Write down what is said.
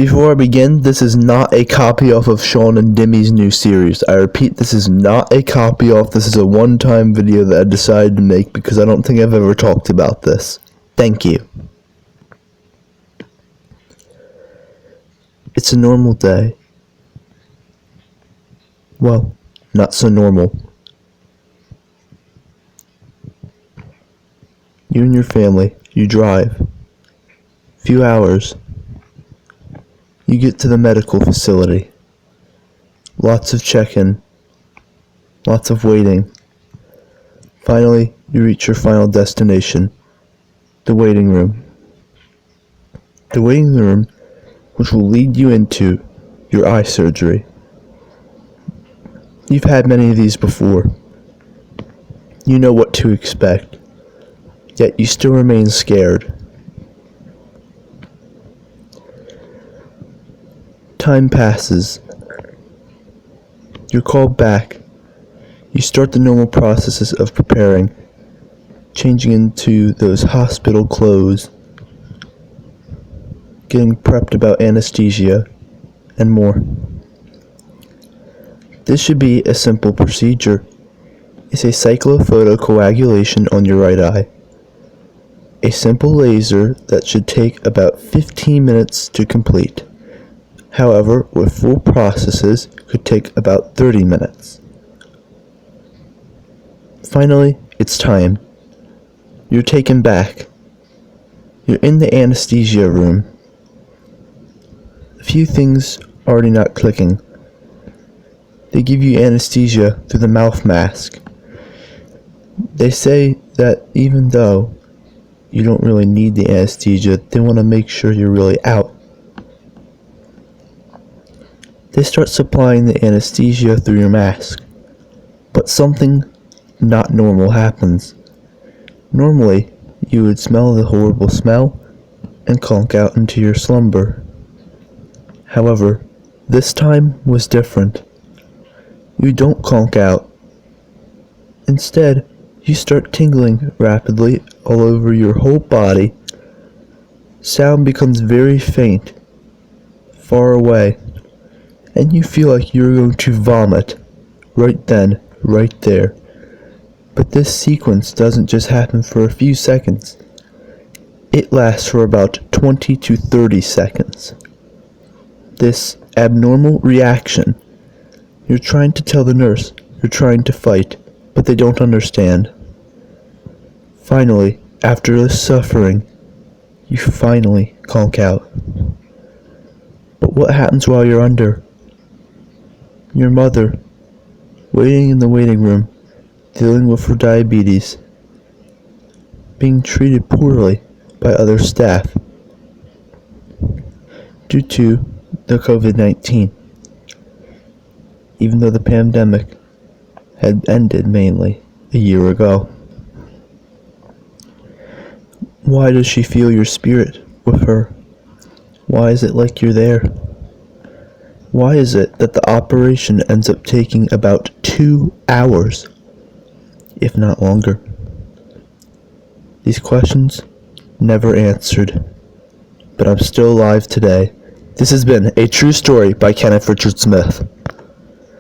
Before I begin, this is not a copy off of Sean and Demi's new series. I repeat, this is not a copy off. This is a one-time video that I decided to make because I don't think I've ever talked about this. Thank you. It's a normal day. Well, not so normal. You and your family, you drive. Few hours. You get to the medical facility. Lots of check-in. Lots of waiting. Finally, you reach your final destination. The waiting room. The waiting room, which will lead you into your eye surgery. You've had many of these before. You know what to expect. Yet you still remain scared. Time passes. You're called back. You start the normal processes of preparing, changing into those hospital clothes, getting prepped about anesthesia, and more. This should be a simple procedure. It's a cyclophotocoagulation on your right eye. A simple laser that should take about 15 minutes to complete. However, with full processes, could take about 30 minutes. Finally, it's time. You're taken back. You're in the anesthesia room. A few things already not clicking. They give you anesthesia through the mouth mask. They say that even though you don't really need the anesthesia, they want to make sure you're really out. They start supplying the anesthesia through your mask, but something not normal happens. Normally, you would smell the horrible smell and conk out into your slumber. However, this time was different. You don't conk out. Instead, you start tingling rapidly all over your whole body. Sound becomes very faint, far away. And you feel like you're going to vomit right then, right there. But this sequence doesn't just happen for a few seconds. It lasts for about 20 to 30 seconds. This abnormal reaction, you're trying to tell the nurse, you're trying to fight, but they don't understand. Finally, after this suffering, you finally conk out. But what happens while you're under? Your mother, waiting in the waiting room, dealing with her diabetes, being treated poorly by other staff due to the COVID-19, even though the pandemic had ended mainly a year ago. Why does she feel your spirit with her? Why is it like you're there? Why is it that the operation ends up taking about 2 hours, if not longer? These questions never answered, but I'm still alive today. This has been a true story by Kenneth Smith.